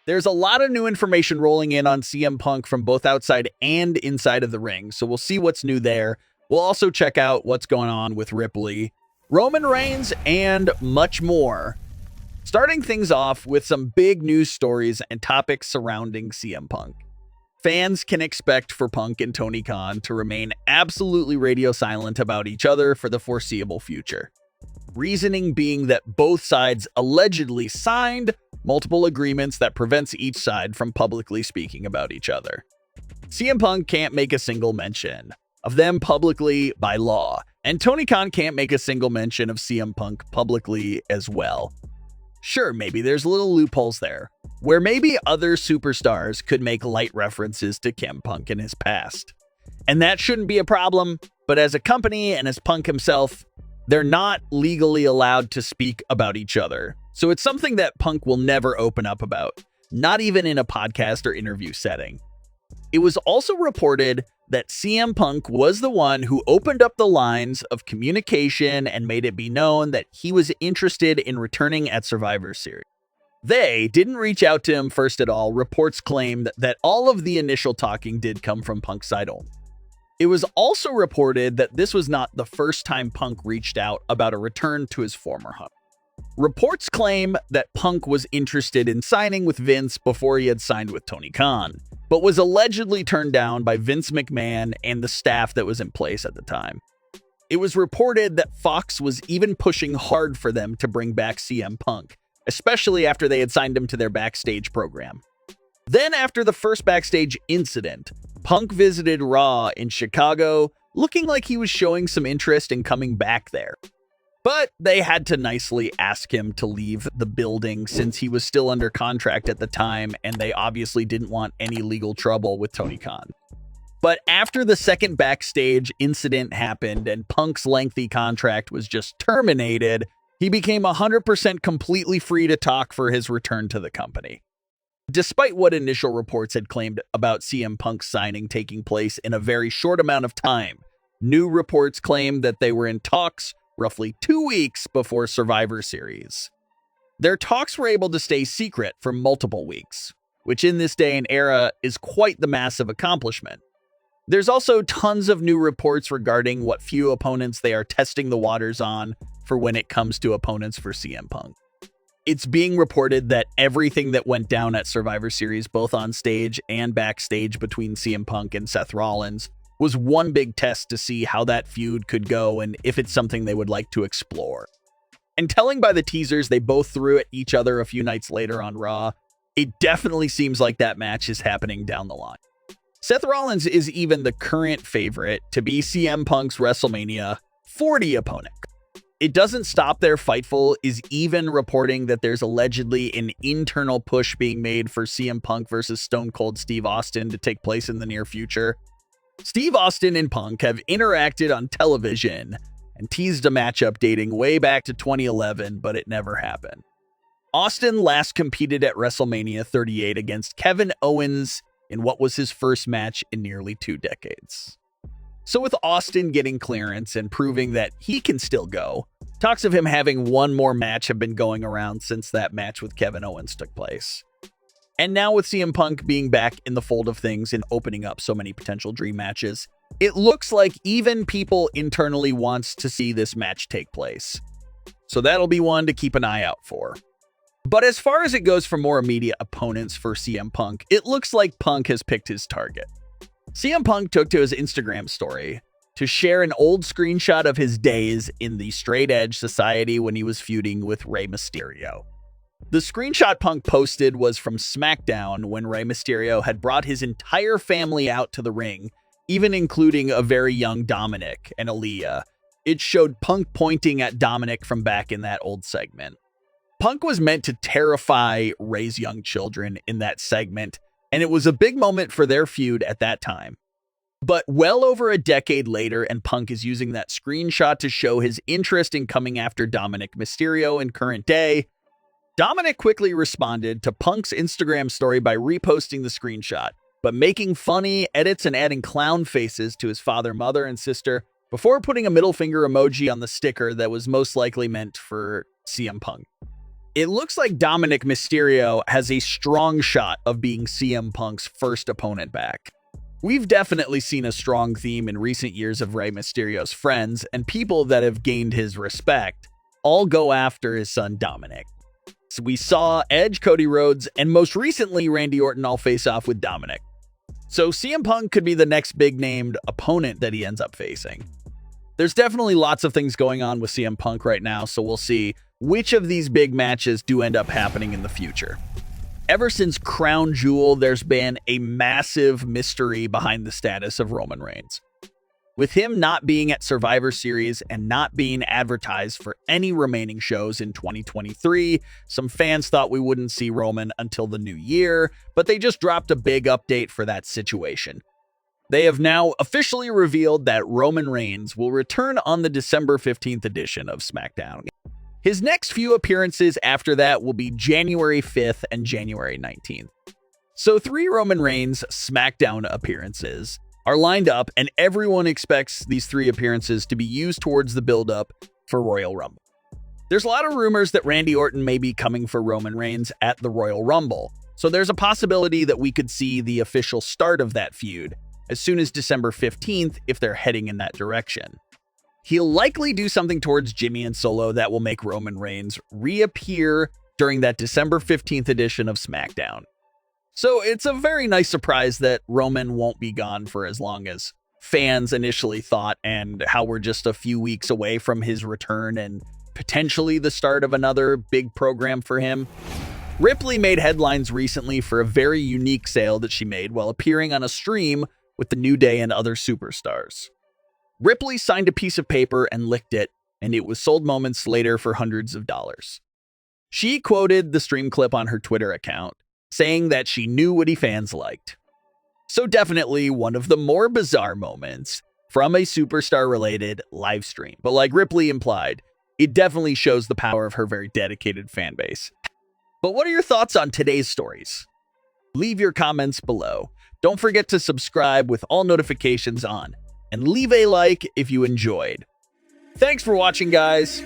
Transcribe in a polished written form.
There's a lot of new information rolling in on CM Punk from both outside and inside of the ring, so we'll see what's new there. We'll also check out what's going on with Ripley, Roman Reigns, and much more. Starting things off with some big news stories and topics surrounding CM Punk. Fans can expect for Punk and Tony Khan to remain absolutely radio silent about each other for the foreseeable future. Reasoning being that both sides allegedly signed multiple agreements that prevents each side from publicly speaking about each other. CM Punk can't make a single mention of them publicly by law, and Tony Khan can't make a single mention of CM Punk publicly as well. Sure, maybe there's little loopholes there, where maybe other superstars could make light references to CM Punk in his past. And that shouldn't be a problem, but as a company and as Punk himself, they're not legally allowed to speak about each other. So it's something that Punk will never open up about, not even in a podcast or interview setting. It was also reported that CM Punk was the one who opened up the lines of communication and made it be known that he was interested in returning at Survivor Series. They didn't reach out to him first at all. Reports claimed that all of the initial talking did come from Punk's side only. It was also reported that this was not the first time Punk reached out about a return to his former home. Reports claim that Punk was interested in signing with Vince before he had signed with Tony Khan, but was allegedly turned down by Vince McMahon and the staff that was in place at the time. It was reported that Fox was even pushing hard for them to bring back CM Punk, especially after they had signed him to their backstage program. Then after the first backstage incident, Punk visited Raw in Chicago, looking like he was showing some interest in coming back there. But they had to nicely ask him to leave the building since he was still under contract at the time, and they obviously didn't want any legal trouble with Tony Khan. But after the second backstage incident happened and Punk's lengthy contract was just terminated, he became 100% completely free to talk for his return to the company. Despite what initial reports had claimed about CM Punk's signing taking place in a very short amount of time, new reports claimed that they were in talks roughly 2 weeks before Survivor Series. Their talks were able to stay secret for multiple weeks, which in this day and era is quite the massive accomplishment. There's also tons of new reports regarding what few opponents they are testing the waters on for when it comes to opponents for CM Punk. It's being reported that everything that went down at Survivor Series, both on stage and backstage between CM Punk and Seth Rollins, was one big test to see how that feud could go and if it's something they would like to explore. And telling by the teasers they both threw at each other a few nights later on Raw, it definitely seems like that match is happening down the line. Seth Rollins is even the current favorite to be CM Punk's WrestleMania 40 opponent. It doesn't stop there. Fightful is even reporting that there's allegedly an internal push being made for CM Punk versus Stone Cold Steve Austin to take place in the near future. Steve Austin and Punk have interacted on television and teased a matchup dating way back to 2011, but it never happened. Austin last competed at WrestleMania 38 against Kevin Owens in what was his first match in nearly 2 decades. So with Austin getting clearance and proving that he can still go, talks of him having one more match have been going around since that match with Kevin Owens took place. And now with CM Punk being back in the fold of things and opening up so many potential dream matches, it looks like even people internally wants to see this match take place. So that'll be one to keep an eye out for. But as far as it goes for more immediate opponents for CM Punk, it looks like Punk has picked his target. CM Punk took to his Instagram story to share an old screenshot of his days in the Straight Edge Society when he was feuding with Rey Mysterio. The screenshot Punk posted was from Smackdown when Rey Mysterio had brought his entire family out to the ring, even including a very young Dominik and Aaliyah. It showed Punk pointing at Dominik from back in that old segment. Punk was meant to terrify Rey's young children in that segment, and it was a big moment for their feud at that time. But well over a decade later, and Punk is using that screenshot to show his interest in coming after Dominik Mysterio in current day, Dominik quickly responded to Punk's Instagram story by reposting the screenshot, but making funny edits and adding clown faces to his father, mother, and sister before putting a middle finger emoji on the sticker that was most likely meant for CM Punk. It looks like Dominik Mysterio has a strong shot of being CM Punk's first opponent back. We've definitely seen a strong theme in recent years of Rey Mysterio's friends and people that have gained his respect all go after his son Dominik. So we saw Edge, Cody Rhodes, and most recently Randy Orton all face off with Dominik. So CM Punk could be the next big named opponent that he ends up facing. There's definitely lots of things going on with CM Punk right now, so we'll see which of these big matches do end up happening in the future. Ever since Crown Jewel, there's been a massive mystery behind the status of Roman Reigns. With him not being at Survivor Series and not being advertised for any remaining shows in 2023, some fans thought we wouldn't see Roman until the new year, but they just dropped a big update for that situation. They have now officially revealed that Roman Reigns will return on the December 15th edition of SmackDown. His next few appearances after that will be January 5th and January 19th. So 3 Roman Reigns SmackDown appearances are lined up, and everyone expects these 3 appearances to be used towards the build-up for Royal Rumble. There's a lot of rumors that Randy Orton may be coming for Roman Reigns at the Royal Rumble, so there's a possibility that we could see the official start of that feud as soon as December 15th if they're heading in that direction. He'll likely do something towards Jimmy and Solo that will make Roman Reigns reappear during that December 15th edition of SmackDown. So it's a very nice surprise that Roman won't be gone for as long as fans initially thought, and how we're just a few weeks away from his return and potentially the start of another big program for him. Ripley made headlines recently for a very unique sale that she made while appearing on a stream with the New Day and other superstars. Ripley signed a piece of paper and licked it, and it was sold moments later for hundreds of dollars. She quoted the stream clip on her Twitter account, saying that she knew what fans liked. So definitely one of the more bizarre moments from a superstar-related live stream. But like Ripley implied, it definitely shows the power of her very dedicated fan base. But what are your thoughts on today's stories? Leave your comments below. Don't forget to subscribe with all notifications on, and leave a like if you enjoyed. Thanks for watching, guys.